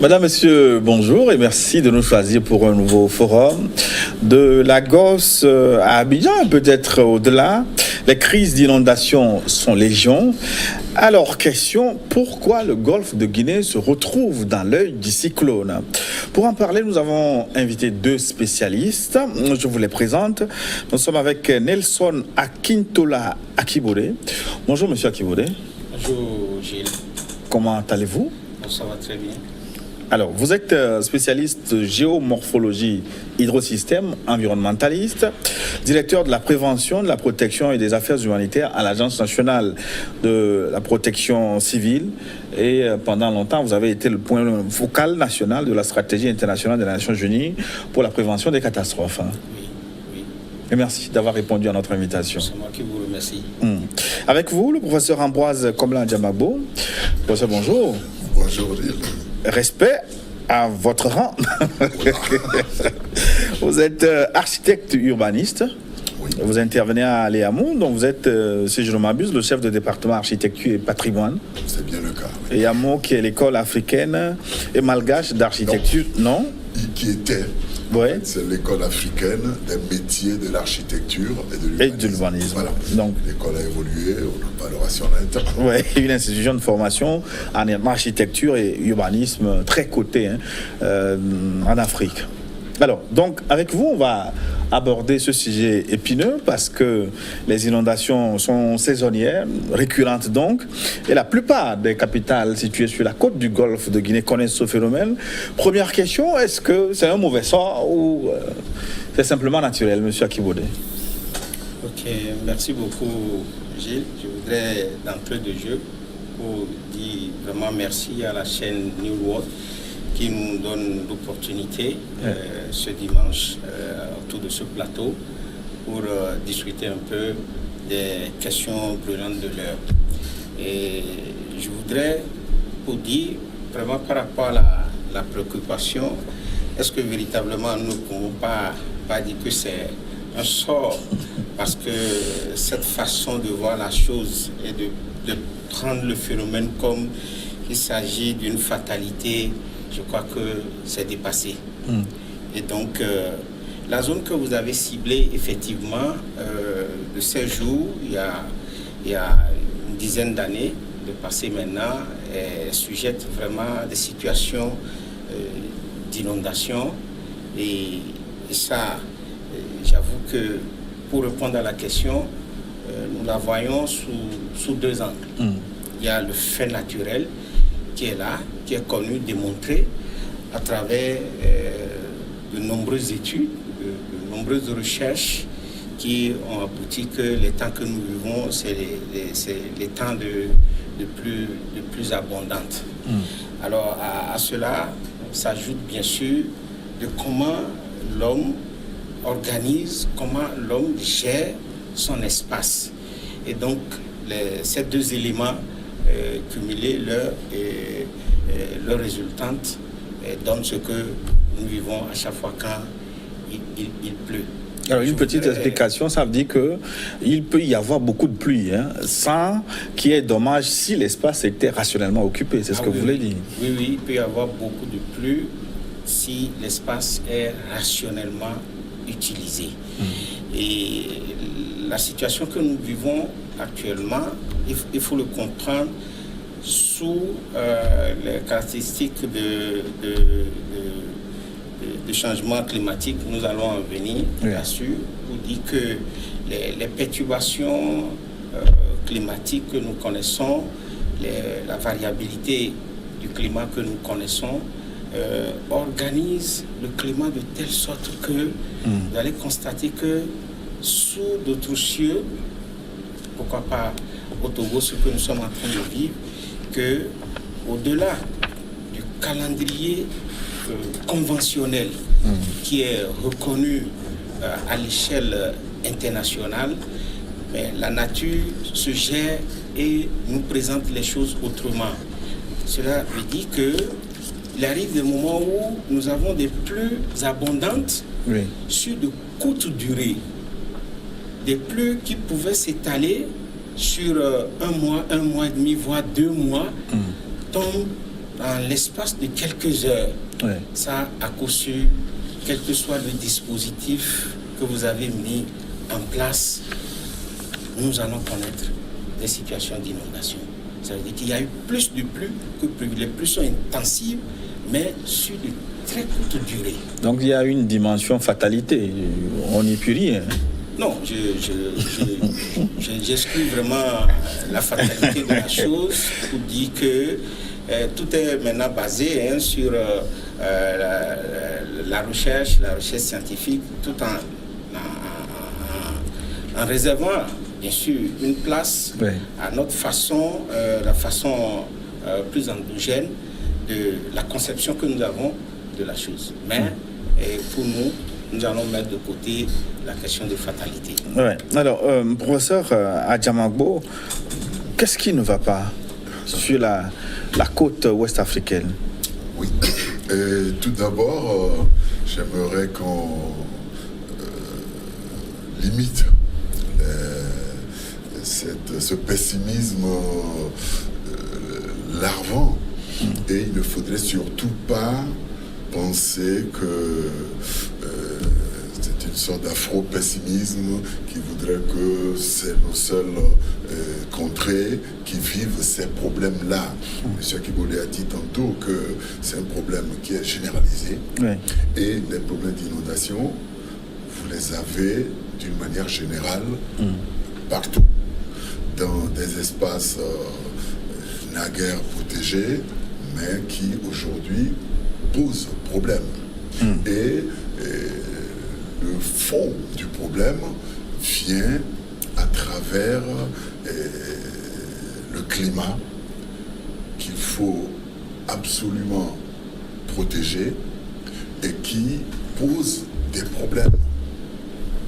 Madame, Monsieur, bonjour et merci de nous choisir pour un nouveau forum. De Lagos à Abidjan, peut-être au-delà, les crises d'inondation sont légion. Alors, question, pourquoi le golfe de Guinée se retrouve dans l'œil du cyclone? Pour en parler, nous avons invité deux spécialistes. Je vous les présente. Nous sommes avec Nelson Akintola Akibode. Bonjour, Monsieur Akibode. Bonjour, Gilles. Comment allez-vous? Ça va très bien. Alors, vous êtes spécialiste géomorphologie, hydrosystème, environnementaliste, directeur de la prévention, de la protection et des affaires humanitaires à l'Agence nationale de la protection civile. Et pendant longtemps, vous avez été le point focal national de la stratégie internationale des Nations Unies pour la prévention des catastrophes. Oui, oui. Et merci d'avoir répondu à notre invitation. C'est moi qui vous remercie. Avec vous, le professeur Ambroise Komla Djamabo. Professeur, bonjour. Bonjour, Gilles. Respect à votre rang. Vous êtes architecte urbaniste. Oui. Vous intervenez à Léamou, donc vous êtes, si je ne m'abuse, le chef de département architecture et patrimoine. C'est bien le cas. Oui. Et Yamo, qui est l'école africaine et malgache d'architecture, non? Qui était. Ouais. C'est l'école africaine des métiers de l'architecture et de l'urbanisme. Voilà. Donc, l'école a évolué, on n'a pas le rationnement. Oui, une institution de formation en architecture et urbanisme très cotée en Afrique. Alors, donc, avec vous, on va aborder ce sujet épineux parce que les inondations sont saisonnières, récurrentes donc, et la plupart des capitales situées sur la côte du golfe de Guinée connaissent ce phénomène. Première question, est-ce que c'est un mauvais sort ou c'est simplement naturel, Monsieur Akibode? Ok, merci beaucoup, Gilles. Je voudrais, d'entrée de jeu, pour dire vraiment merci à la chaîne New World qui nous donne l'opportunité ce dimanche autour de ce plateau pour discuter un peu des questions brûlantes de l'heure. Et je voudrais vous dire, vraiment par rapport à la préoccupation, est-ce que véritablement nous ne pouvons pas dire que c'est un sort, parce que cette façon de voir la chose et de prendre le phénomène comme il s'agit d'une fatalité, je crois que c'est dépassé. Et donc, la zone que vous avez ciblée, effectivement, de ces jours, il y a une dizaine d'années, de passé maintenant, est sujette vraiment à des situations d'inondation. Et ça, j'avoue que pour répondre à la question, nous la voyons sous deux angles. Il y a le fait naturel qui est là, qui est connu, démontré à travers de nombreuses études, de nombreuses recherches qui ont abouti que les temps que nous vivons, c'est les temps de plus abondantes. Alors à cela s'ajoute bien sûr de comment l'homme organise, comment l'homme gère son espace. Et donc ces deux éléments cumulés, leur résultante donne ce que nous vivons à chaque fois quand il pleut. Alors une petite explication, ça veut dire qu'il peut y avoir beaucoup de pluie, sans qu'il y ait dommage si l'espace était rationnellement occupé, c'est ce que vous voulez dire. Oui, il peut y avoir beaucoup de pluie si l'espace est rationnellement utilisé. Et la situation que nous vivons actuellement, il faut le comprendre sous les caractéristiques de changement climatique. Nous allons en venir là-dessus pour dire que les perturbations climatiques que nous connaissons, la variabilité du climat que nous connaissons, organise le climat de telle sorte que vous allez constater que sous d'autres cieux, pourquoi pas au Togo, ce que nous sommes en train de vivre, que au-delà du calendrier conventionnel qui est reconnu à l'échelle internationale, mais la nature se gère et nous présente les choses autrement. Cela veut dire qu'il arrive des moments où nous avons des pluies abondantes sur de courtes durées, des pluies qui pouvaient s'étaler sur un mois et demi, voire 2 mois, tombent dans l'espace de quelques heures, Ouais. ça, à coup sûr, quel que soit le dispositif que vous avez mis en place, nous allons connaître des situations d'inondation. Ça veut dire qu'il y a eu plus de pluie que prévu. Les pluies sont intensives, mais sur de très courte durée. Donc il y a une dimension fatalité. On n'y peut rien. Non, j'exclus vraiment la fatalité de la chose pour dire que tout est maintenant basé sur la recherche scientifique, tout en réservant bien sûr une place à notre façon, la façon plus endogène de la conception que nous avons de la chose. Mais pour nous allons mettre de côté la question de fatalité. Ouais. Alors, professeur Adjamagbo, qu'est-ce qui ne va pas sur la côte ouest africaine? Oui. Tout d'abord, j'aimerais qu'on limite ce pessimisme larvant. Et il ne faudrait surtout pas penser que c'est une sorte d'afro-pessimisme qui voudrait que c'est nos seules contrées qui vivent ces problèmes-là. M. Akibolé a dit tantôt que c'est un problème qui est généralisé. Ouais. Et les problèmes d'inondation, vous les avez d'une manière générale partout. Dans des espaces naguère protégés, mais qui aujourd'hui posent problème. Et le fond du problème vient à travers le climat qu'il faut absolument protéger et qui pose des problèmes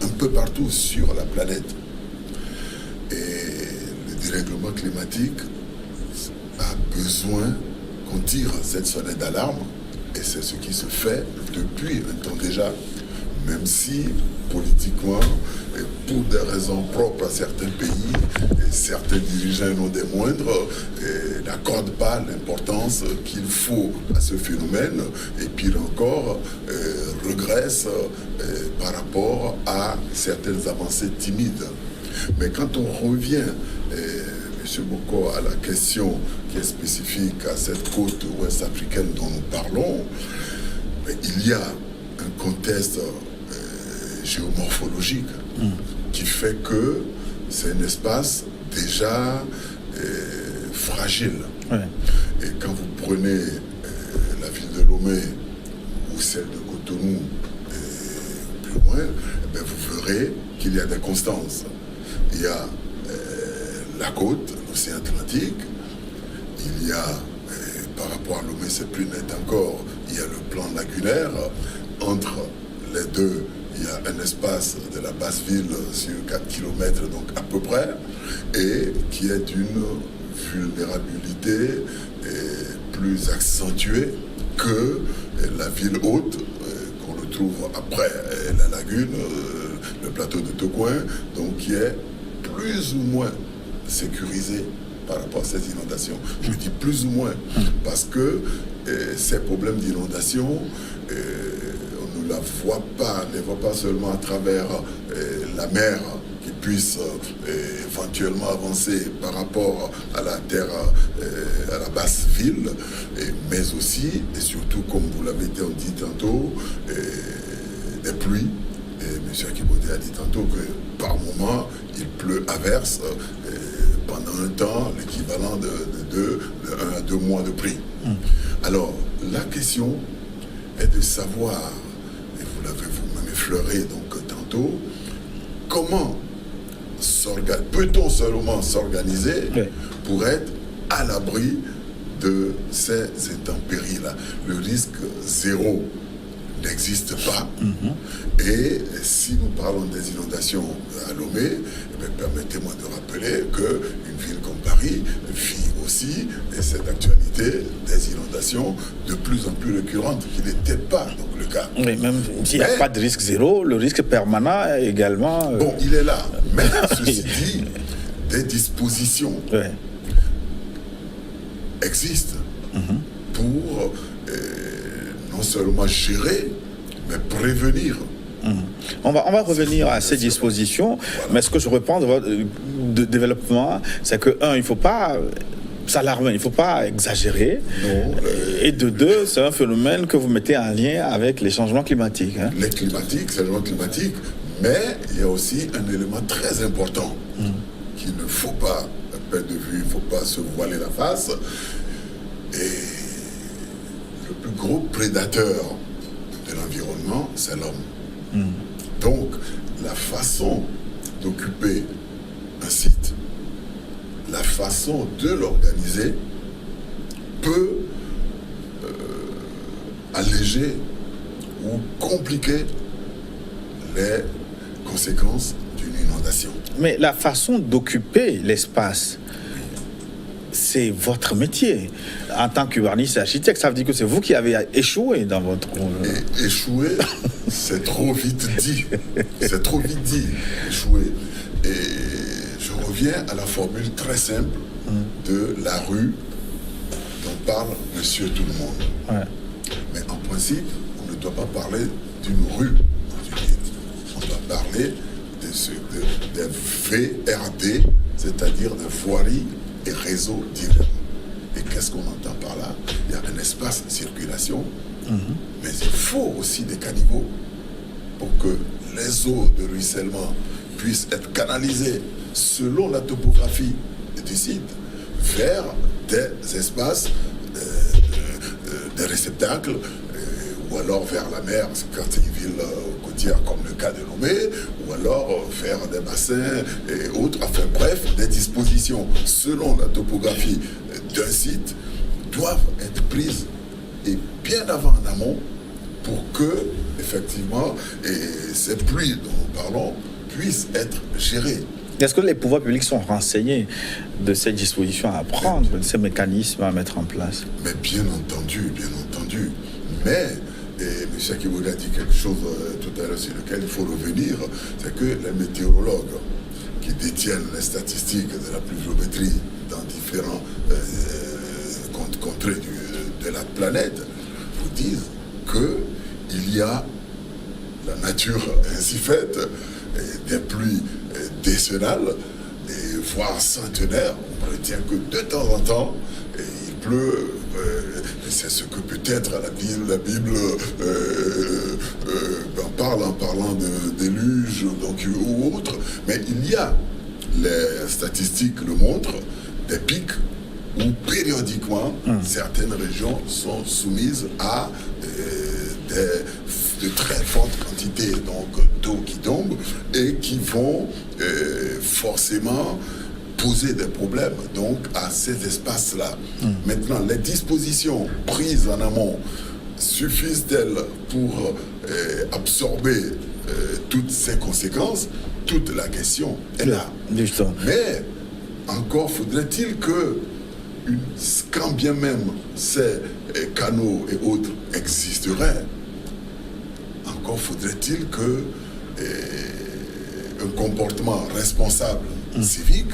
un peu partout sur la planète. Et le dérèglement climatique a besoin qu'on tire cette sonnette d'alarme, et c'est ce qui se fait depuis un temps déjà, même si politiquement, et pour des raisons propres à certains pays, et certains dirigeants non des moindres, n'accordent pas l'importance qu'il faut à ce phénomène, et pire encore, regressent par rapport à certaines avancées timides. Mais quand on revient, M. Boko, à la question qui est spécifique à cette côte ouest africaine dont nous parlons, il y a un contexte géomorphologique qui fait que c'est un espace déjà fragile. Ouais. Et quand vous prenez la ville de Lomé ou celle de Cotonou plus loin, vous verrez qu'il y a des constances. Il y a la côte, l'océan Atlantique, il y a, par rapport à Lomé, c'est plus net encore, il y a le plan lagunaire. Entre les deux, il y a un espace de la basse ville sur 4 km, donc à peu près, et qui est d'une vulnérabilité plus accentuée que la ville haute, qu'on retrouve après la lagune, le plateau de Tokouin, donc qui est plus ou moins sécurisé par rapport à ces inondations. Je dis plus ou moins, parce que ces problèmes d'inondation, on ne la voit pas, on ne les voit pas seulement à travers la mer qui puisse éventuellement avancer par rapport à la terre, à la basse ville, mais aussi, et surtout, comme vous l'avez dit tantôt, des pluies. Et M. Akibodé a dit tantôt que par moment, il pleut à verse pendant un temps, l'équivalent de 1 à 2 mois de pluie. Alors, la question est de savoir, et vous l'avez vous-même effleuré donc tantôt, comment peut-on seulement s'organiser pour être à l'abri de ces intempéries-là. Le risque zéro n'existe pas. Et si nous parlons des inondations à Lomé, permettez-moi de rappeler qu'une ville comme Paris vit aussi cette actualité des inondations de plus en plus récurrentes, qui n'était pas donc le cas. Oui, même s'il n'y a pas de risque zéro, le risque permanent également... Bon, il est là. Mais ceci dit, des dispositions existent pour non seulement gérer, mais prévenir. On va revenir à ces dispositions, mais ce que je reprends de votre développement, c'est que, un, il ne faut pas s'alarmer, il ne faut pas exagérer. Non, et de deux, c'est un phénomène que vous mettez en lien avec les changements climatiques. Hein. Les changements climatiques, mais il y a aussi un élément très important qu'il ne faut pas perdre de vue, il ne faut pas se voiler la face. Et le plus gros prédateur de l'environnement, c'est l'homme. Donc, la façon d'occuper un site, la façon de l'organiser peut alléger ou compliquer les conséquences d'une inondation. Mais la façon d'occuper l'espace, c'est votre métier. En tant qu'urbaniste et architecte, ça veut dire que c'est vous qui avez échoué dans votre... Et échouer, c'est trop vite dit. C'est trop vite dit, échouer. Et je reviens à la formule très simple de la rue dont parle Monsieur Tout-le-Monde. Ouais. Mais en principe, on ne doit pas parler d'une rue dans une ville. On doit parler des VRD, c'est-à-dire de voiries et réseaux divers. Et qu'est-ce qu'on entend par là? Il y a un espace de circulation, mais il faut aussi des caniveaux pour que les eaux de ruissellement puissent être canalisées selon la topographie du site vers des espaces, des réceptacles, ou alors vers la mer, quand c'est une ville côtière comme le cas de Lomé, ou alors vers des bassins et autres. Enfin bref, des dispositions selon la topographie d'un site doivent être prises et bien avant en amont pour que, effectivement, ces pluies dont nous parlons puissent être gérées. Est-ce que les pouvoirs publics sont renseignés de ces dispositions à prendre, de ces mécanismes à mettre en place? Mais bien entendu, bien entendu. Mais, et M. Akiwouli a dit quelque chose tout à l'heure sur lequel il faut revenir, c'est que les météorologues qui détiennent les statistiques de la pluviométrie dans différents contrées de la planète vous disent qu'il y a la nature ainsi faite, des pluies décennales, et voire centenaires. On retient que de temps en temps, il pleut. C'est ce que peut-être la Bible en parlant de déluge donc, ou autre. Mais il y a, les statistiques le montrent, des pics où périodiquement certaines régions sont soumises à de très fortes quantités d'eau qui tombent et qui vont forcément poser des problèmes donc à ces espaces-là. Maintenant, les dispositions prises en amont suffisent-elles pour absorber toutes ces conséquences? Toute la question est là. Mais encore faudrait-il que, quand bien même ces canaux et autres existeraient, encore faudrait-il que un comportement responsable civique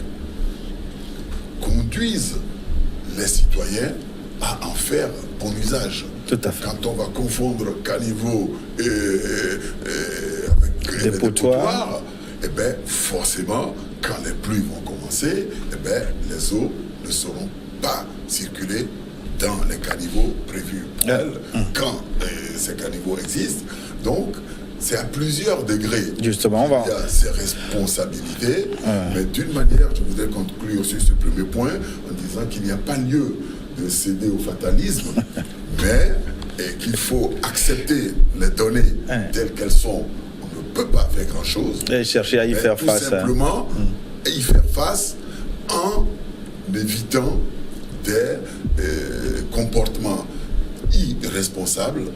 conduise les citoyens à en faire bon usage. Tout à fait. Quand on va confondre caniveaux avec des potoirs, eh bien, forcément, quand les pluies vont commencer, eh bien, les eaux ne seront pas circuler dans les caniveaux prévus quand ces caniveaux existent. Donc, c'est à plusieurs degrés. Justement, il y a ces responsabilités, mais d'une manière, je voudrais conclure sur ce premier point en disant qu'il n'y a pas lieu de céder au fatalisme, mais qu'il faut accepter les données telles qu'elles sont. On ne peut pas faire grand-chose. Et chercher à y faire face. Tout simplement, y faire face en évitant des comportements irresponsables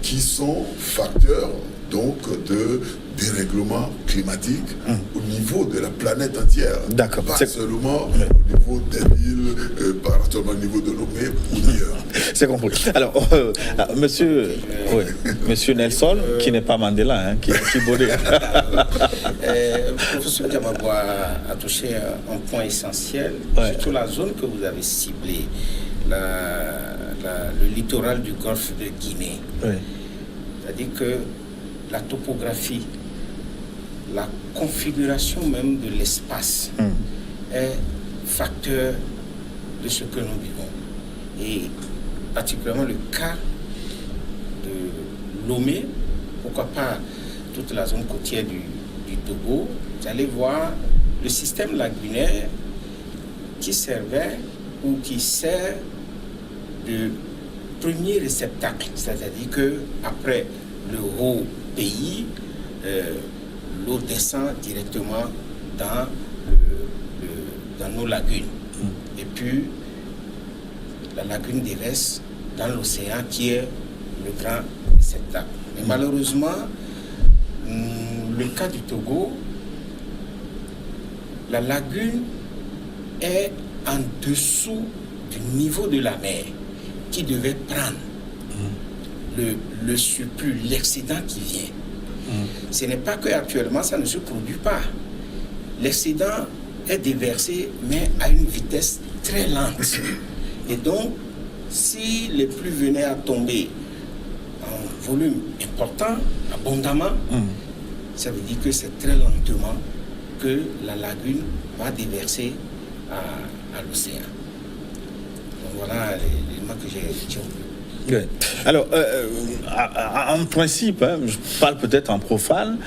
qui sont facteurs donc de dérèglement climatique au niveau de la planète entière. D'accord. Pas seulement au niveau des villes, pas seulement au niveau de Lomé ou d'ailleurs. C'est compris. Alors, monsieur Nelson, qui n'est pas Mandela, hein, qui est Thibaudet. Professeur Diamaboua a touché un point essentiel, surtout la zone que vous avez ciblée. le littoral du golfe de Guinée. Oui. C'est-à-dire que la topographie, la configuration même de l'espace est facteur de ce que nous vivons. Et particulièrement le cas de Lomé, pourquoi pas toute la zone côtière du Togo, vous allez voir le système lagunaire qui servait ou qui sert de premier réceptacle, c'est-à-dire que après le haut pays, l'eau descend directement dans nos lagunes. Et puis la lagune déverse dans l'océan qui est le grand réceptacle. Mais malheureusement, le cas du Togo, la lagune est en dessous du niveau de la mer qui devait prendre le surplus, l'excédent qui vient. Ce n'est pas qu'actuellement ça ne se produit pas. L'excédent est déversé, mais à une vitesse très lente. Et donc, si les pluies venaient à tomber en volume important, abondamment, ça veut dire que c'est très lentement que la lagune va déverser à l'océan. Donc voilà l'élément que j'ai retenu. Oui. Alors, en principe, je parle peut-être en profane,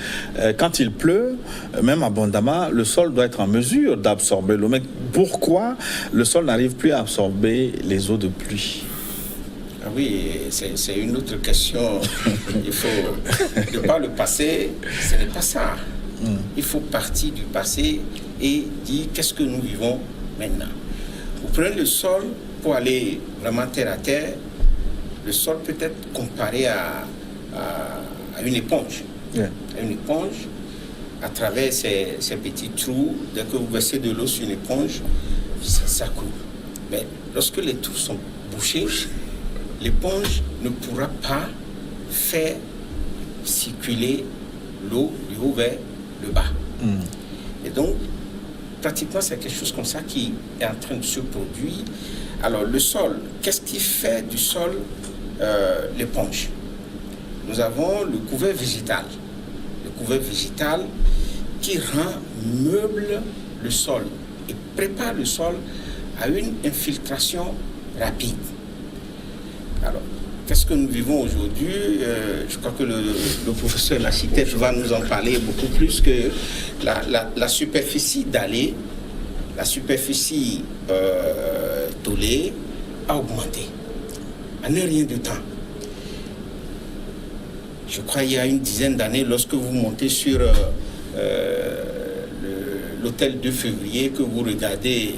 quand il pleut, même abondamment, le sol doit être en mesure d'absorber l'eau. Mais pourquoi le sol n'arrive plus à absorber les eaux de pluie? Ah oui, c'est une autre question. Il faut, de par le passé, ce n'est pas ça. Il faut partir du passé et dire qu'est-ce que nous vivons maintenant. Vous prenez le sol pour aller vraiment terre à terre. Le sol peut être comparé à une éponge. Yeah. Une éponge, à travers ces petits trous, dès que vous versez de l'eau sur une éponge, ça coule. Mais lorsque les trous sont bouchés, l'éponge ne pourra pas faire circuler l'eau du haut vers le bas. Et donc, pratiquement, c'est quelque chose comme ça qui est en train de se produire. Alors, le sol, qu'est-ce qui fait du sol l'éponge? Nous avons le couvert végétal. Le couvert végétal qui rend meuble le sol et prépare le sol à une infiltration rapide. Alors, qu'est-ce que nous vivons aujourd'hui? Je crois que le professeur Lachitette va nous en parler beaucoup plus, que la superficie dallée, la superficie tôlée a augmenté en un rien de temps. Je crois il y a une dizaine d'années, lorsque vous montez sur l'hôtel 2 février, que vous regardez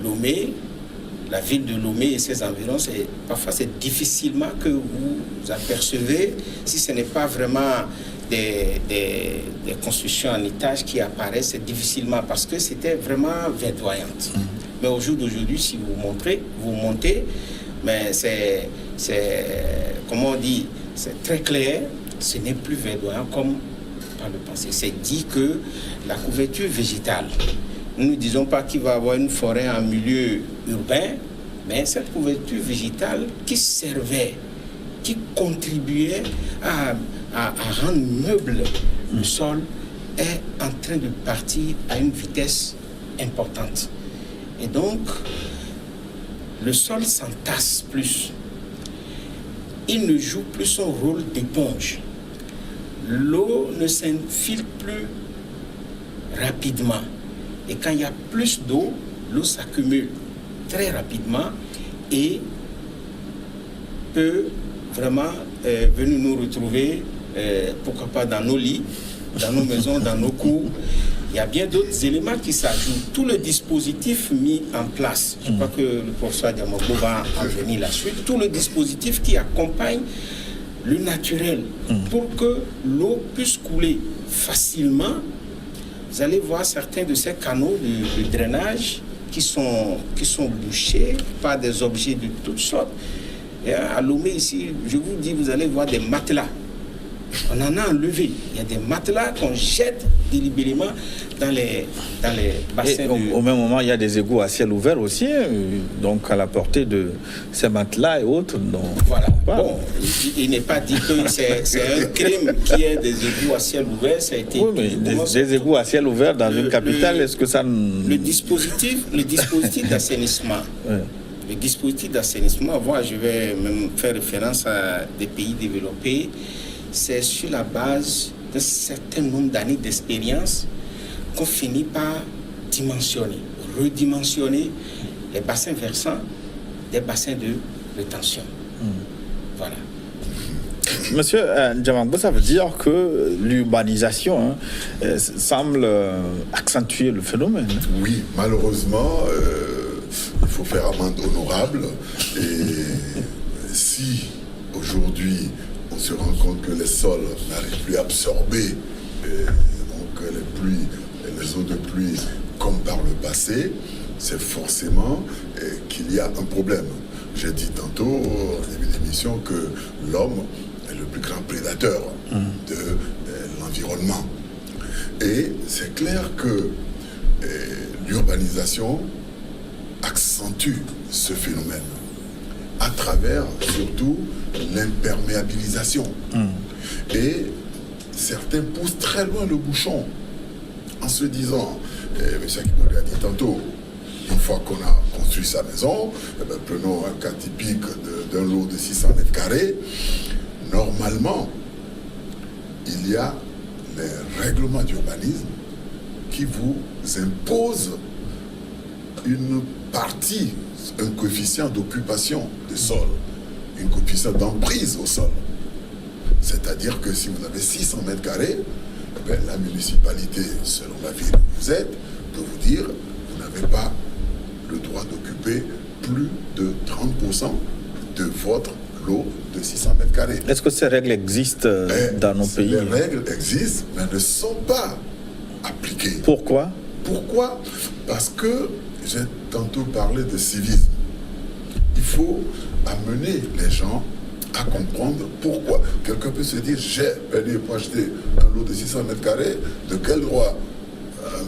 Lomé, la ville de Lomé et ses environs, parfois c'est difficilement que vous apercevez, si ce n'est pas vraiment des constructions en étage qui apparaissent, c'est difficilement, parce que c'était vraiment verdoyante. Mais au jour d'aujourd'hui, si vous montez, mais c'est comment on dit, c'est très clair, ce n'est plus verdoyant comme par le passé. C'est dit que la couverture végétale, nous ne disons pas qu'il va y avoir une forêt en milieu urbain, mais cette couverture végétale qui servait, qui contribuait à rendre meuble le sol, est en train de partir à une vitesse importante. Et donc, le sol s'entasse plus. Il ne joue plus son rôle d'éponge. L'eau ne s'infiltre plus rapidement. Et quand il y a plus d'eau, l'eau s'accumule très rapidement et peut vraiment venir nous retrouver, pourquoi pas dans nos lits, dans nos maisons, dans nos cours. Il y a bien d'autres éléments qui s'ajoutent. Tout le dispositif mis en place, je crois que le professeur Diamago va en venir là-dessus, tout le dispositif qui accompagne le naturel pour que l'eau puisse couler facilement. Vous allez voir certains de ces canaux de drainage qui sont bouchés par des objets de toutes sortes. Et à Lomé ici, je vous dis, vous allez voir des matelas. On en a enlevé. Il y a des matelas qu'on jette délibérément dans les bassins. Au même moment, il y a des égouts à ciel ouvert aussi, donc à la portée de ces matelas et autres. Donc, voilà. Bon, il n'est pas dit que c'est un crime qu'il y ait des égouts à ciel ouvert. Ça a été mais des égouts à ciel ouvert dans une capitale, est-ce que ça... Le dispositif d'assainissement. Ouais. Le dispositif d'assainissement, je vais même faire référence à des pays développés. C'est sur la base d'un certain nombre d'années d'expérience qu'on finit par redimensionner les bassins versants des bassins de rétention. Voilà. Monsieur Ndiamango, ça veut dire que l'urbanisation semble accentuer le phénomène. Oui, malheureusement, il faut faire amende honorable. Et si aujourd'hui on se rend compte que les sols n'arrivent plus à absorber donc les eaux de pluie comme par le passé, c'est forcément qu'il y a un problème. J'ai dit tantôt au début de l'émission que l'homme est le plus grand prédateur de l'environnement. Et c'est clair que l'urbanisation accentue ce phénomène à travers surtout l'imperméabilisation. Et certains poussent très loin le bouchon en se disant, M. Akimori a dit tantôt, une fois qu'on a construit sa maison, prenons un cas typique d'un lot de 600 mètres carrés, normalement, il y a les règlements d'urbanisme qui vous imposent une partie, un coefficient d'occupation du sol, une coefficient d'emprise au sol. C'est-à-dire que si vous avez 600 mètres carrés, la municipalité, selon la ville où vous êtes, peut vous dire vous n'avez pas le droit d'occuper plus de 30% de votre lot de 600 mètres carrés. Est-ce que ces règles existent dans nos pays? Les règles existent, mais ne sont pas appliquées. Pourquoi? Parce que j'ai tantôt parlé de civisme. Il faut amener les gens à comprendre pourquoi. Quelqu'un peut se dire, j'ai payé pour acheter un lot de 600 mètres carrés, de quel droit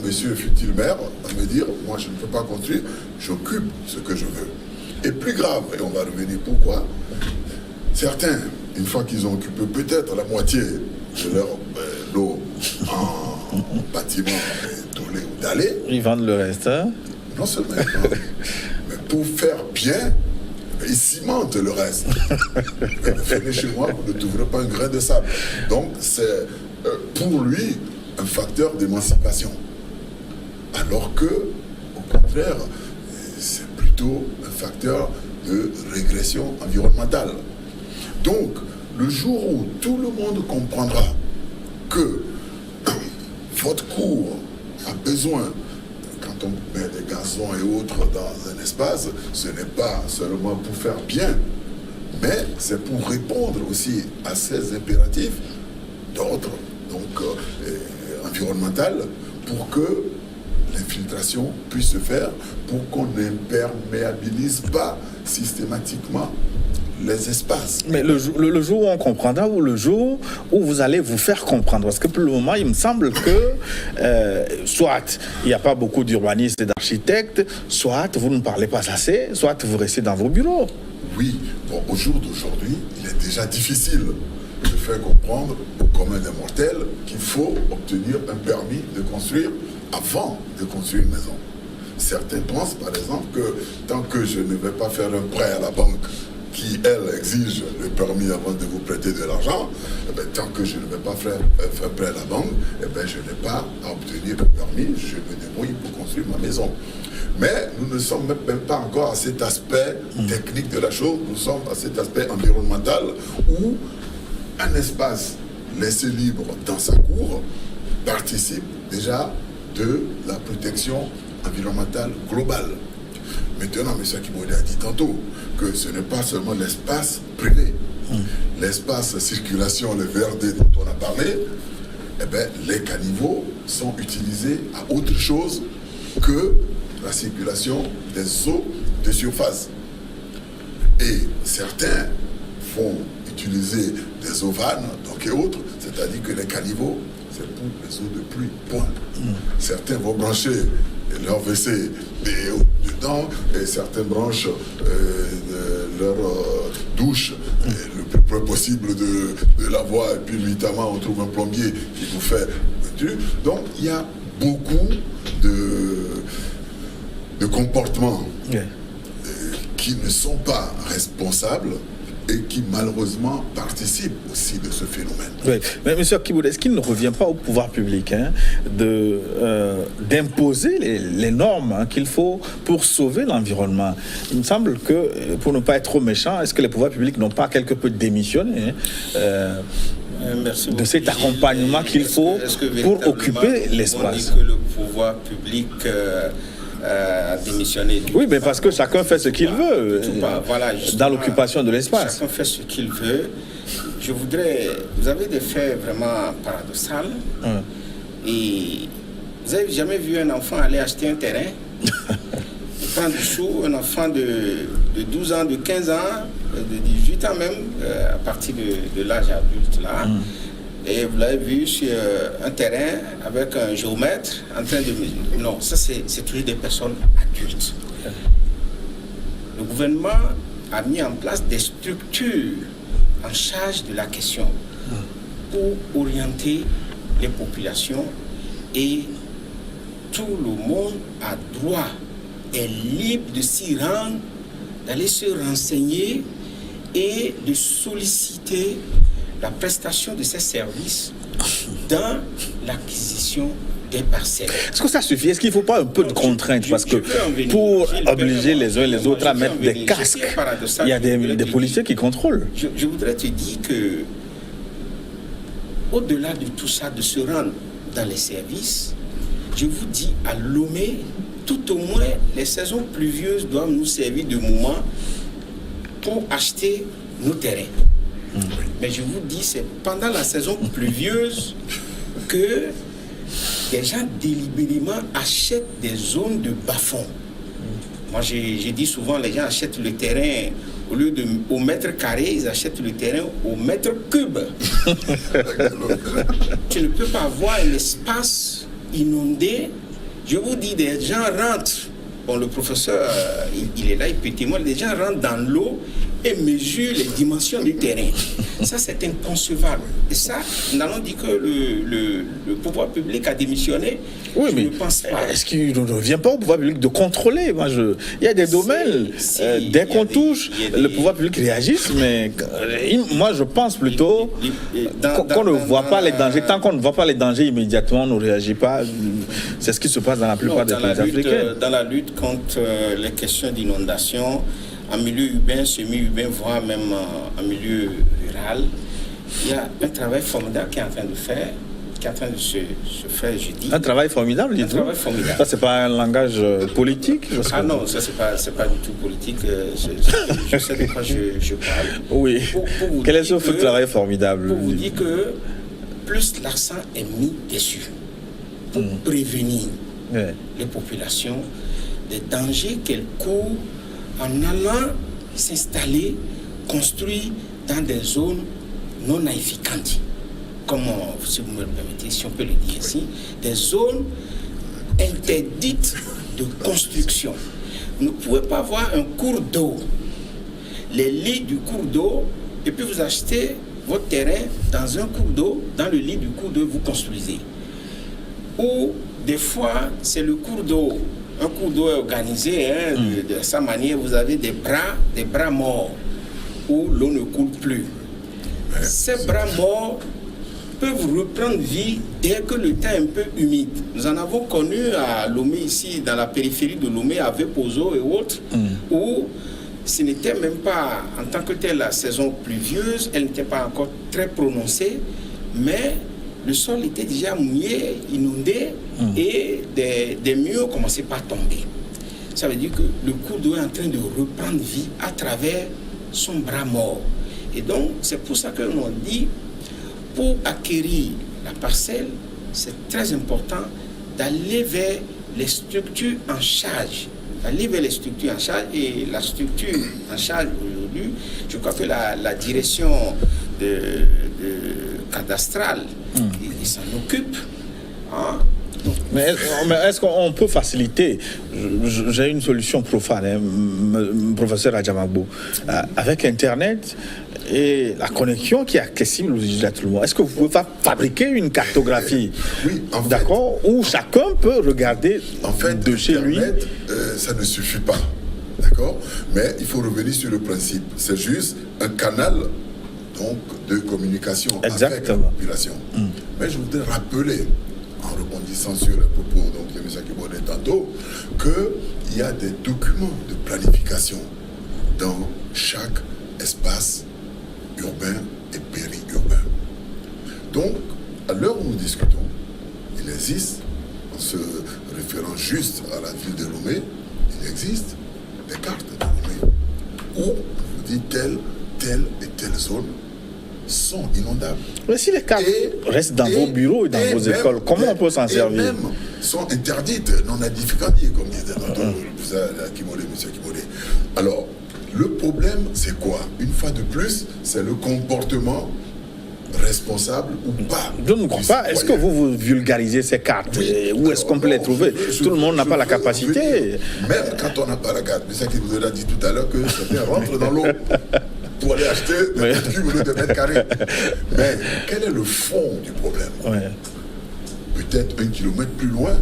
monsieur fut-il maire à me dire, moi je ne peux pas construire, j'occupe ce que je veux. Et plus grave, et on va revenir pourquoi, certains, une fois qu'ils ont occupé peut-être la moitié de leur lot en bâtiment tourné ou dallé, ils vendent le reste, hein? Non seulement, mais pour faire bien, ils cimentent le reste. Venez chez moi, vous ne trouverez pas un grain de sable. Donc c'est pour lui un facteur d'émancipation. Alors que, au contraire, c'est plutôt un facteur de régression environnementale. Donc, le jour où tout le monde comprendra que votre cour a besoin, quand on met des gazons et autres dans un espace, ce n'est pas seulement pour faire bien, mais c'est pour répondre aussi à ces impératifs d'ordre environnemental, pour que l'infiltration puisse se faire, pour qu'on n'imperméabilise pas systématiquement les espaces. Mais le jour où on comprendra, ou le jour où vous allez vous faire comprendre, parce que pour le moment, il me semble que soit il n'y a pas beaucoup d'urbanistes et d'architectes, soit vous ne parlez pas assez, soit vous restez dans vos bureaux. Oui, bon, au jour d'aujourd'hui, il est déjà difficile de faire comprendre au commun des mortels qu'il faut obtenir un permis de construire avant de construire une maison. Certains pensent, par exemple, que tant que je ne vais pas faire un prêt à la banque qui, elle, exige le permis avant de vous prêter de l'argent, tant que je ne vais pas faire prêt à la banque, je n'ai pas à obtenir le permis, je me débrouille pour construire ma maison. Mais nous ne sommes même pas encore à cet aspect technique de la chose, nous sommes à cet aspect environnemental où un espace laissé libre dans sa cour participe déjà de la protection environnementale globale. Maintenant, M. Akimori a dit tantôt que ce n'est pas seulement l'espace privé. L'espace circulation, le VRD dont on a parlé, les caniveaux sont utilisés à autre chose que la circulation des eaux de surface. Et certains vont utiliser des eaux vannes, donc et autres, C'est-à-dire que les caniveaux, c'est pour les eaux de pluie, point. Certains vont brancher leur WC dedans, et certains branchent leur douche le plus près possible de la voie, et puis évidemment on trouve un plombier qui vous fait un truc. Donc il y a beaucoup de comportements qui ne sont pas responsables et qui malheureusement participent aussi de ce phénomène. Oui. Mais M. Kiboud, est-ce qu'il ne revient pas au pouvoir public d'imposer les normes qu'il faut pour sauver l'environnement? Il me semble que, pour ne pas être trop méchant, est-ce que les pouvoirs publics n'ont pas quelque peu démissionné de cet accompagnement qu'il faut pour occuper l'espace? On dit que le pouvoir public a démissionné. Oui, mais parce que chacun fait ce qu'il veut voilà, dans l'occupation de l'espace. Chacun fait ce qu'il veut. Je voudrais... Vous avez des faits vraiment paradoxaux. Et vous n'avez jamais vu un enfant aller acheter un terrain? Il prend du sou, un enfant de 12 ans, de 15 ans, de 18 ans même, à partir de l'âge adulte là. Et vous l'avez vu sur un terrain avec un géomètre en train de mesurer. Non, ça c'est toujours des personnes adultes. Le gouvernement a mis en place des structures en charge de la question pour orienter les populations, et tout le monde a droit, est libre de s'y rendre, d'aller se renseigner et de solliciter la prestation de ces services dans l'acquisition des parcelles. Est-ce que ça suffit? Est-ce qu'il ne faut pas un peu de contraintes? Parce que pour obliger les uns et les autres à mettre des casques, il y a des policiers qui contrôlent. Je voudrais te dire que, au-delà de tout ça, de se rendre dans les services, je vous dis, à Lomé, tout au moins, les saisons pluvieuses doivent nous servir de moment pour acheter nos terrains. Mais je vous dis, c'est pendant la saison pluvieuse que des gens délibérément achètent des zones de bas-fond. Moi, j'ai dit souvent, les gens achètent le terrain au lieu de au mètre carré, ils achètent le terrain au mètre cube. Tu ne peux pas avoir un espace inondé. Je vous dis, des gens rentrent. Bon, le professeur, il est là, il peut témoigner. Les gens rentrent dans l'eau et mesurent les dimensions du terrain. Ça, c'est inconcevable. Et ça, nous allons dire que le pouvoir public a démissionné. Oui, je mais ne pense pas. Est-ce qu'il ne revient pas au pouvoir public de contrôler? Il y a des domaines, dès qu'on touche, le pouvoir public réagisse, mais moi, je pense plutôt qu'on ne voit pas les dangers. Tant qu'on ne voit pas les dangers immédiatement, on ne réagit pas. C'est ce qui se passe dans la plupart des pays africains. Dans la lutte contre les questions d'inondation, en milieu urbain, semi-urbain, voire même en milieu rural, il y a un travail formidable qui est en train de se faire, je dis. Un travail formidable, dites-vous? Un travail formidable. Ça, c'est pas un langage politique? Ah non, ça, c'est pas du tout politique. Je sais de quoi je parle. Oui. Quel est ce travail formidable? Pour vous dire que plus l'accent est mis dessus, pour prévenir les populations des dangers qu'elles courent en allant s'installer, construire dans des zones non aedificantes. Comme, si vous me le permettez, si on peut le dire ainsi, des zones interdites de construction. Vous ne pouvez pas avoir un cours d'eau, les lits du cours d'eau, et puis vous achetez votre terrain dans un cours d'eau, dans le lit du cours d'eau, vous construisez. Ou des fois, c'est le cours d'eau. Un cours d'eau est organisé de sa manière, vous avez des bras morts où l'eau ne coule plus. Ces bras morts peuvent reprendre vie dès que le temps est un peu humide. Nous en avons connu à Lomé, ici, dans la périphérie de Lomé, à Vepozo et autres, où ce n'était même pas, en tant que telle, la saison pluvieuse, elle n'était pas encore très prononcée, mais le sol était déjà mouillé, inondé, et des murs commençaient par tomber. Ça veut dire que le cours d'eau est en train de reprendre vie à travers son bras mort. Et donc, c'est pour ça que l'on dit, pour acquérir la parcelle, c'est très important d'aller vers les structures en charge. D'aller vers les structures en charge. Et la structure en charge aujourd'hui, je crois que la direction cadastral, il s'en occupe. Hein. Mais est-ce qu'on peut faciliter? J'ai une solution profane, professeur Adjamagbo. Avec Internet et la connexion qui est accessible aux usagers à tout le monde, est-ce que vous pouvez pas fabriquer une cartographie, d'accord, où chacun peut regarder de chez lui? Ça ne suffit pas, d'accord, mais il faut revenir sur le principe. C'est juste un canal donc de communication avec la population. Mais je voudrais rappeler, en rebondissant sur les propos de M. Kibode tantôt, qu'il y a des documents de planification dans chaque espace urbain et périurbain. Donc, à l'heure où nous discutons, il existe, en se référant juste à la ville de Lomé, il existe des cartes de Lomé où on vous dit telle et telle zone sont inondables. Mais si les cartes restent dans vos bureaux et dans vos écoles, comment on peut s'en servir? Et même sont interdites, non aedificandi, comme disait M. Kibode. Alors, le problème, c'est quoi? Une fois de plus, c'est le comportement responsable ou pas. Je ne crois pas. Est-ce que vous vulgarisez ces cartes? Où est-ce qu'on peut les trouver? Tout le monde n'a pas la capacité. Même quand on n'a pas la carte, M. Kibode a dit tout à l'heure que certains rentrent dans l'eau pour aller acheter des mètres cubes ou des mètres carrés. Mais quel est le fond du problème? Peut-être 1 kilomètre plus loin,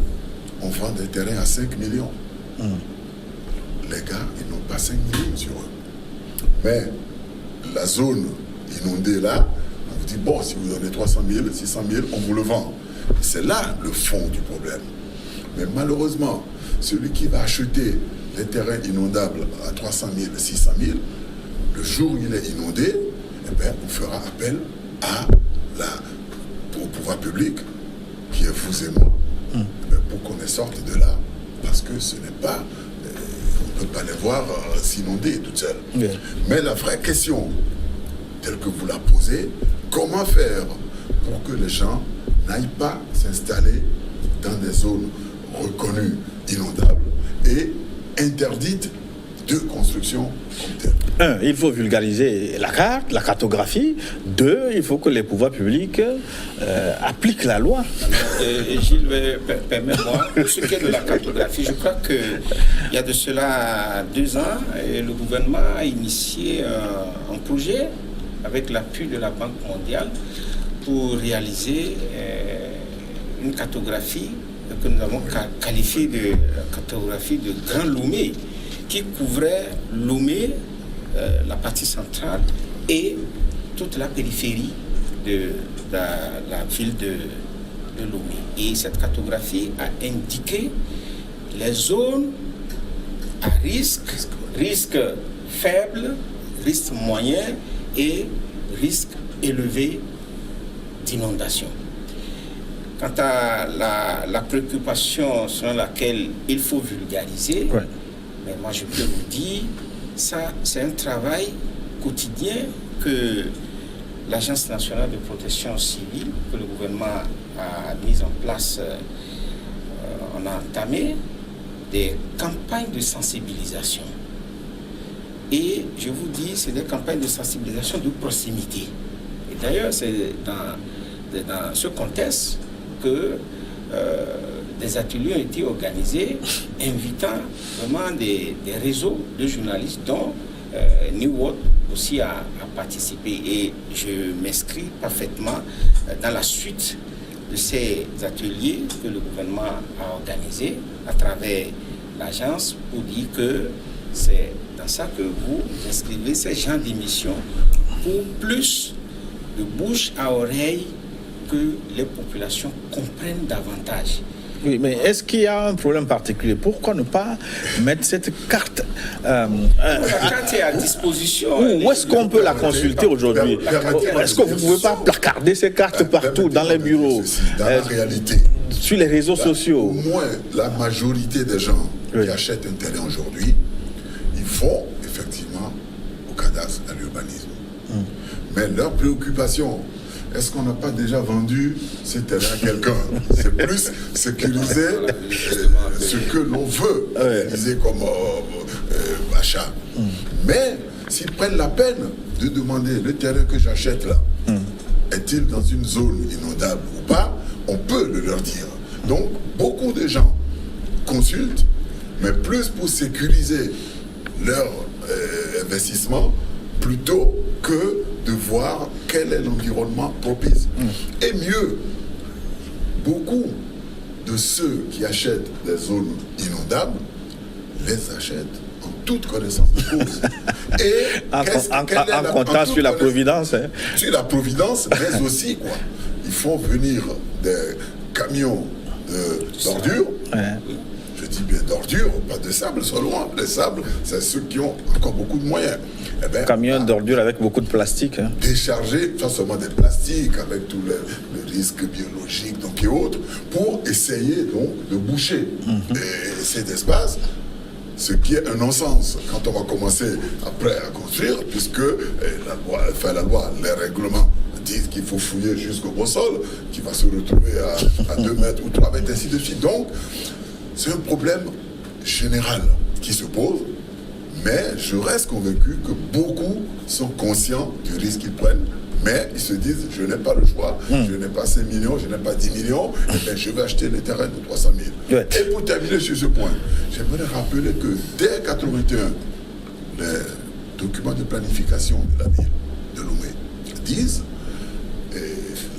on vend des terrains à 5 millions. Les gars, ils n'ont pas 5 millions sur eux. Mais la zone inondée là, on vous dit, bon, si vous donnez 300 000, 600 000, on vous le vend. C'est là le fond du problème. Mais malheureusement, celui qui va acheter les terrains inondables à 300 000, 600 000, le jour où il est inondé, eh bien, on fera appel au pouvoir public, qui est vous et moi, pour qu'on sorte de là. Parce que ce n'est pas... on ne peut pas les voir s'inonder toutes seules. Mais la vraie question, telle que vous la posez, comment faire pour que les gens n'aillent pas s'installer dans des zones reconnues inondables et interdites de construction comme telle? 1, il faut vulgariser la carte, la cartographie. 2, il faut que les pouvoirs publics appliquent la loi. Gilles, permets-moi, pour ce qui est de la cartographie, je crois qu'il y a de cela 2 ans, le gouvernement a initié un projet avec l'appui de la Banque mondiale pour réaliser une cartographie que nous avons qualifiée de cartographie de Grand Lomé, qui couvrait Lomé, la partie centrale et toute la périphérie de la ville de Lomé. Et cette cartographie a indiqué les zones à risque faible, risque moyen et risque élevé d'inondation. Quant à la préoccupation selon laquelle il faut vulgariser, mais moi je peux vous dire, ça c'est un travail quotidien que l'Agence nationale de protection civile, que le gouvernement a mis en place. On a entamé des campagnes de sensibilisation. Et je vous dis, c'est des campagnes de sensibilisation de proximité. Et d'ailleurs, c'est dans ce contexte que des ateliers ont été organisés, invitant vraiment des réseaux de journalistes, dont New World aussi a participé. Et je m'inscris parfaitement dans la suite de ces ateliers que le gouvernement a organisés à travers l'agence pour dire que c'est dans ça que vous inscrivez ces genres d'émissions pour plus de bouche à oreille, que les populations comprennent davantage. Oui, mais est-ce qu'il y a un problème particulier? Pourquoi ne pas mettre cette carte la carte est à disposition. Où est-ce qu'on peut la consulter aujourd'hui? Est-ce que vous ne pouvez pas placarder ces cartes partout, dans les bureaux, dans la réalité, sur les réseaux sociaux? Au moins, la majorité des gens qui achètent un terrain aujourd'hui, ils vont effectivement au cadastre, à l'urbanisme. Mais leur préoccupation, est-ce qu'on n'a pas déjà vendu ces terrains à quelqu'un? C'est plus sécuriser ce que l'on veut réaliser comme achat. Mais s'ils prennent la peine de demander le terrain que j'achète là, est-il est-il dans une zone inondable ou pas, on peut le leur dire. Donc, beaucoup de gens consultent, mais plus pour sécuriser leur investissement, plutôt que de voir quel est l'environnement propice. Et mieux, beaucoup de ceux qui achètent des zones inondables les achètent en toute connaissance de cause. Et en comptant sur la providence. Hein. Sur la providence, mais aussi, quoi. Ils font venir des camions d'ordures. Ouais. Je dis bien d'ordures, pas de sable seulement. Les sables, c'est ceux qui ont encore beaucoup de moyens. Eh ben, camions d'ordures avec beaucoup de plastique. Hein. Décharger, pas seulement des plastiques, avec tous les risques biologiques donc, et autres, pour essayer donc de boucher cet espace. Ce qui est un non-sens quand on va commencer après à construire, puisque la loi, les règlements disent qu'il faut fouiller jusqu'au beau sol, qui va se retrouver à 2 mètres ou 3 mètres, ainsi de suite. Donc, c'est un problème général qui se pose, mais je reste convaincu que beaucoup sont conscients du risque qu'ils prennent, mais ils se disent, je n'ai pas le choix, je n'ai pas 5 millions, je n'ai pas 10 millions, et bien je vais acheter les terrains de 300 000. Ouais. Et pour terminer sur ce point, j'aimerais rappeler que dès 1981, les documents de planification de la ville de Lomé disent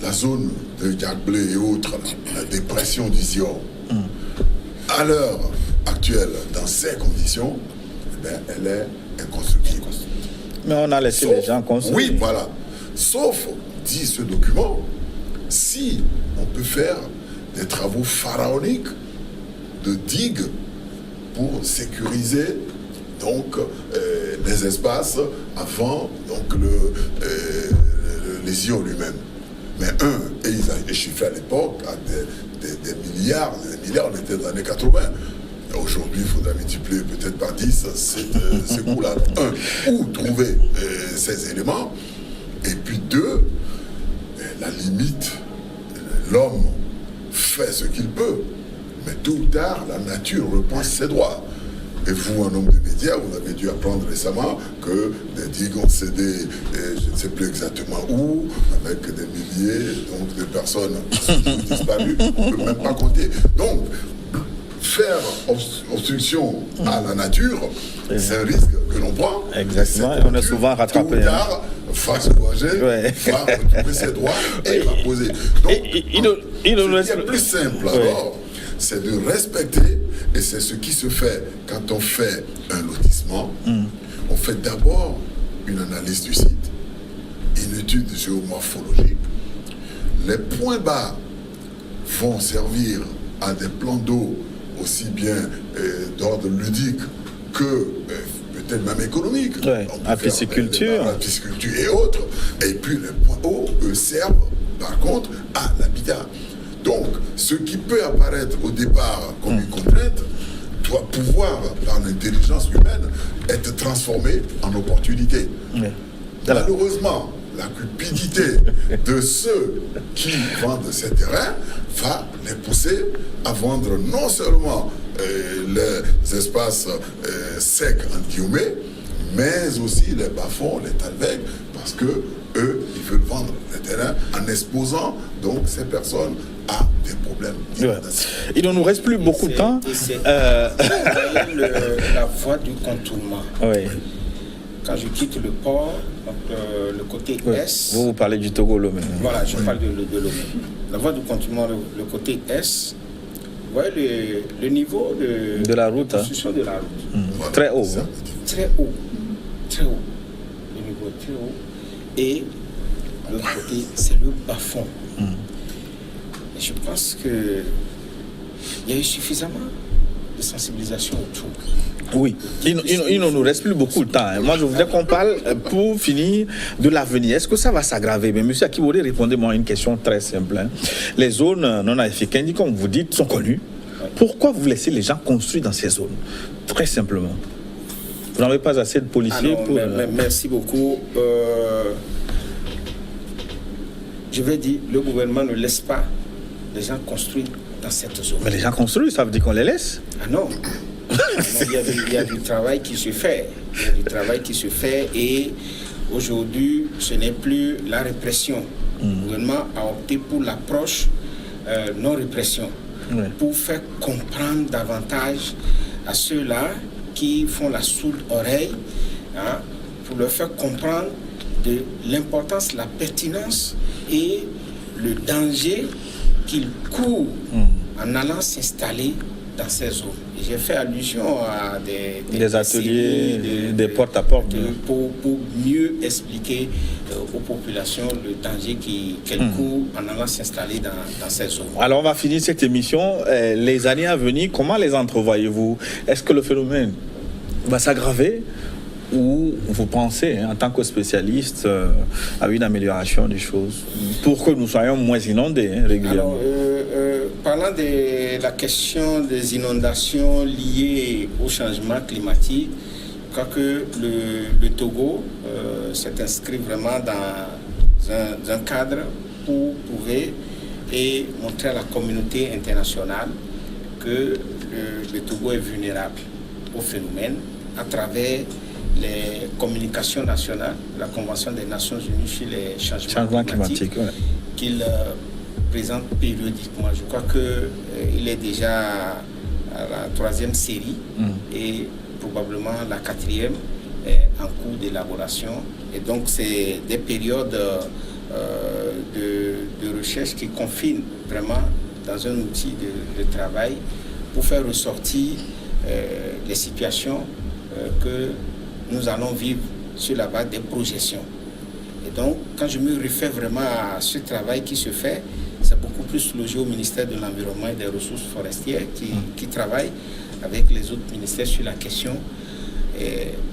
la zone de Diablé et autres, la dépression du Zion, à l'heure actuelle, dans ces conditions, eh bien, elle est inconstructible. Mais on a laissé les gens construire. Oui, voilà. Sauf, dit ce document, si on peut faire des travaux pharaoniques de digues pour sécuriser donc les espaces avant donc les IO lui-même. Mais ils avaient chiffré à l'époque à des milliards, on était dans les années 80. Aujourd'hui, il faudra multiplier peut-être par 10 ces coûts-là. Où trouver ces éléments? Et puis 2, la limite, l'homme fait ce qu'il peut, mais tôt ou tard, la nature reprend ses droits. Et vous, un homme de médias, vous avez dû apprendre récemment que des digues ont cédé, je ne sais plus exactement où, avec des milliers donc, de personnes qui sont disparues, on ne peut même pas compter. Donc, faire obstruction à la nature, c'est un risque que l'on prend. Exactement, et on est souvent rattrapé. Tôt ou tard, va se venger, va retrouver ses droits et va poser. Donc, ce qui est plus simple alors, c'est de respecter, et c'est ce qui se fait quand on fait un lotissement. On fait d'abord une analyse du site, une étude géomorphologique. Les points bas vont servir à des plans d'eau aussi bien d'ordre ludique que peut-être même économique. La pisciculture. La pisciculture et autres. Et puis les points hauts, eux, servent par contre à l'habitat. Donc, ce qui peut apparaître au départ comme une contrainte doit pouvoir, par l'intelligence humaine, être transformé en opportunité. Malheureusement, la cupidité de ceux qui vendent ces terrains va les pousser à vendre non seulement les espaces secs, entre guillemets, mais aussi les bas-fonds, les talvegs, parce que eux, ils veulent vendre les terrains en exposant donc ces personnes à des problèmes. Il ne nous reste plus beaucoup de temps. La voie du contournement. Oui. Quand je quitte le port, donc, le côté est... Vous parlez du Togo-Lomé. Voilà, je parle de Lomé. La voie du contournement, le côté est, vous voyez le niveau de la route. Construction de la route. Très haut. Très haut. Très haut. Le niveau est très haut. Et de l'autre côté, c'est le bas-fond. Et je pense qu'il y a eu suffisamment de sensibilisation autour. Oui, il ne nous reste plus beaucoup de temps. Moi, je voudrais qu'on parle, pour finir, de l'avenir. Est-ce que ça va s'aggraver? Mais monsieur Akibode, répondez-moi à une question très simple. Les zones non africaines, comme vous dites, sont connues. Pourquoi vous laissez les gens construire dans ces zones? Très simplement. Vous n'avez pas assez de policiers pour... Merci beaucoup. Je vais dire, le gouvernement ne laisse pas les gens construire dans cette zone. Mais les gens construisent, ça veut dire qu'on les laisse? Ah non. Il y a du travail qui se fait. Il y a du travail qui se fait et aujourd'hui, ce n'est plus la répression Le gouvernement a opté pour l'approche non-répression, pour faire comprendre davantage à ceux-là qui font la sourde oreille, hein, pour leur faire comprendre de l'importance, la pertinence et le danger qu'ils courent en allant s'installer dans ces zones. J'ai fait allusion à des ateliers, des porte-à-porte. Pour mieux expliquer aux populations le danger qu'elles courent en allant s'installer dans ces zones. Alors on va finir cette émission. Les années à venir, comment les entrevoyez-vous? Est-ce que le phénomène va s'aggraver ou vous pensez, en tant que spécialiste, à une amélioration des choses pour que nous soyons moins inondés régulièrement? Alors, parlant de la question des inondations liées au changement climatique, je crois que le Togo s'est inscrit vraiment dans un cadre pour prouver et montrer à la communauté internationale que le Togo est vulnérable au phénomène à travers les communications nationales, la Convention des Nations Unies sur les changements climatiques qu'il présente périodiquement. Je crois qu'il est déjà à la 3e série et probablement la 4e est en cours d'élaboration. Et donc c'est des périodes de recherche qui confinent vraiment dans un outil de travail pour faire ressortir les situations que nous allons vivre sur la base des projections. Et donc, quand je me réfère vraiment à ce travail qui se fait, c'est beaucoup plus logé au ministère de l'Environnement et des Ressources forestières qui travaille avec les autres ministères sur la question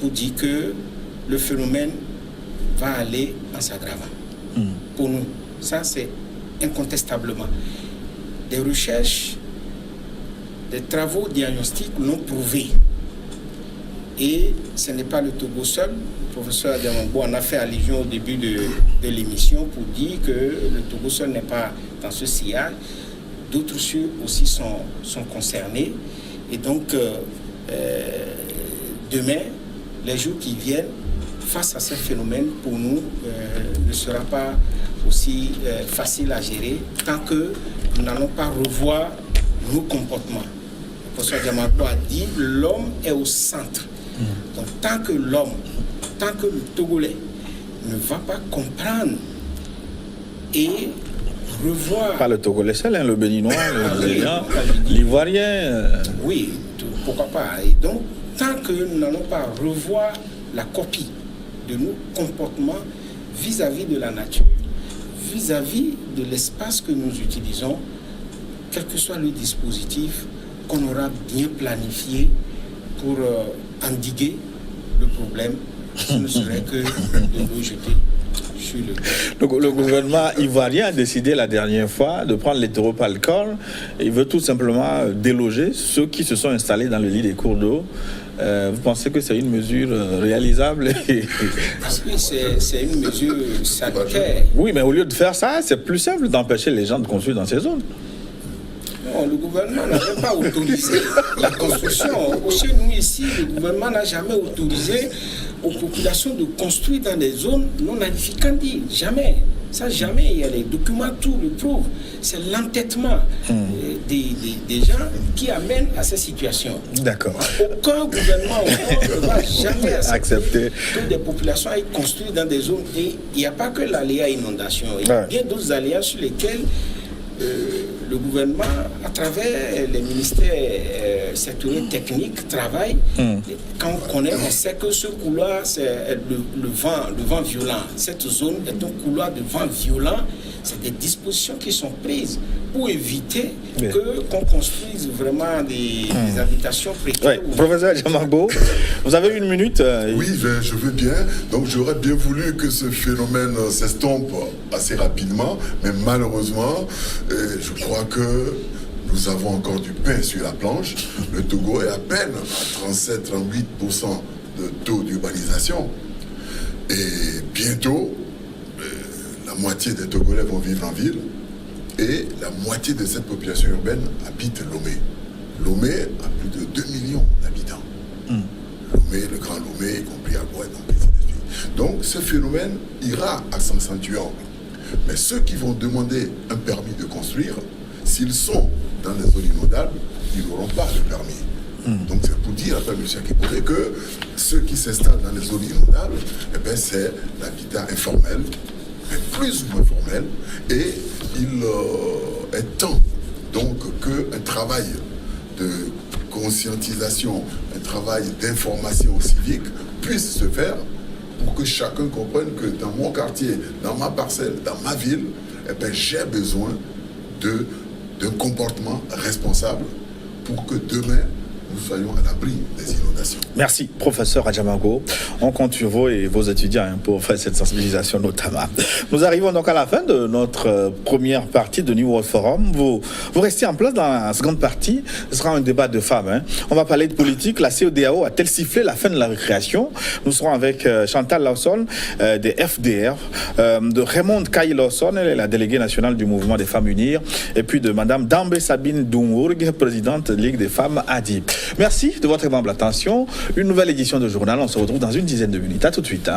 pour dire que le phénomène va aller en s'aggravant. Pour nous, ça c'est incontestablement. Des recherches, des travaux diagnostiques l'ont prouvé. Et ce n'est pas le Togo seul. Le professeur Adamambo en a fait allusion au début de l'émission pour dire que le Togo seul n'est pas dans ce sillage. D'autres aussi sont concernés. Et donc, demain, les jours qui viennent, face à ce phénomène, pour nous, ne sera pas aussi facile à gérer tant que nous n'allons pas revoir nos comportements. Le professeur Adamambo a dit que l'homme est au centre. Donc, tant que le Togolais ne va pas comprendre et revoir... Pas le Togolais seul, le Béninois, le Bénin, l'Ivoirien... Oui, pourquoi pas. Et donc, tant que nous n'allons pas revoir la copie de nos comportements vis-à-vis de la nature, vis-à-vis de l'espace que nous utilisons, quel que soit le dispositif qu'on aura bien planifié pour endiguer le problème, ce ne serait que de nous jeter sur le... Le gouvernement ivoirien a décidé la dernière fois de prendre l'hétéropalcol. Il veut tout simplement déloger ceux qui se sont installés dans le lit des cours d'eau. Vous pensez que c'est une mesure réalisable? Oui, c'est une mesure sanitaire. Oui, mais au lieu de faire ça, c'est plus simple d'empêcher les gens de construire dans ces zones. Non, le gouvernement n'avait pas autorisé la construction. Aussi, nous ici, le gouvernement n'a jamais autorisé aux populations de construire dans des zones non aedificantes. Jamais. Ça, jamais. Il y a les documents, tout le prouvent. C'est l'entêtement des gens qui amène à ces situations. D'accord. Aucun gouvernement ne va jamais accepter que des populations aillent construire dans des zones. Et il n'y a pas que l'aléa inondation. Il y a bien d'autres aléas sur lesquels le gouvernement, à travers les ministères sectoriels techniques, travaille. Quand on connaît, on sait que ce couloir, c'est le vent violent. Cette zone est un couloir de vent violent. C'est des dispositions qui sont prises pour éviter qu'on construise vraiment des habitations précaires. Oui. Professeur Adamambo, vous avez une minute. Oui, je veux bien. Donc j'aurais bien voulu que ce phénomène s'estompe assez rapidement, mais malheureusement, je crois que nous avons encore du pain sur la planche. Le Togo est à peine à 37-38% de taux d'urbanisation. Et bientôt, la moitié des Togolais vont vivre en ville et la moitié de cette population urbaine habite Lomé. Lomé a plus de 2 millions d'habitants. Lomé, le grand Lomé, y compris à Bois, donc ce phénomène ira à s'accentuant. Mais ceux qui vont demander un permis de construire, s'ils sont dans les zones inondables, ils n'auront pas le permis. Donc c'est pour dire à M. Akipole que ceux qui s'installent dans les zones inondables, eh ben, c'est l'habitat informel, mais plus ou moins formel, et il est temps donc qu'un travail de conscientisation, un travail d'information civique puisse se faire pour que chacun comprenne que dans mon quartier, dans ma parcelle, dans ma ville, eh ben, j'ai besoin d'un comportement responsable pour que demain, nous soyons à l'abri des inondations. Merci, professeur Adjamago. On compte sur vous et vos étudiants pour faire cette sensibilisation notamment. Nous arrivons donc à la fin de notre première partie de New World Forum. Vous restez en place dans la seconde partie. Ce sera un débat de femmes. On va parler de politique. La CEDEAO a-t-elle sifflé la fin de la récréation? Nous serons avec Chantal Lawson des FDR, de Raymond Kaye Lawson, elle est la déléguée nationale du mouvement des femmes unir, et puis de Madame Dambe Sabine Doungourg, présidente de Ligue des femmes ADI. Merci de votre aimable attention. Une nouvelle édition de journal. On se retrouve dans une dizaine de minutes. À tout de suite.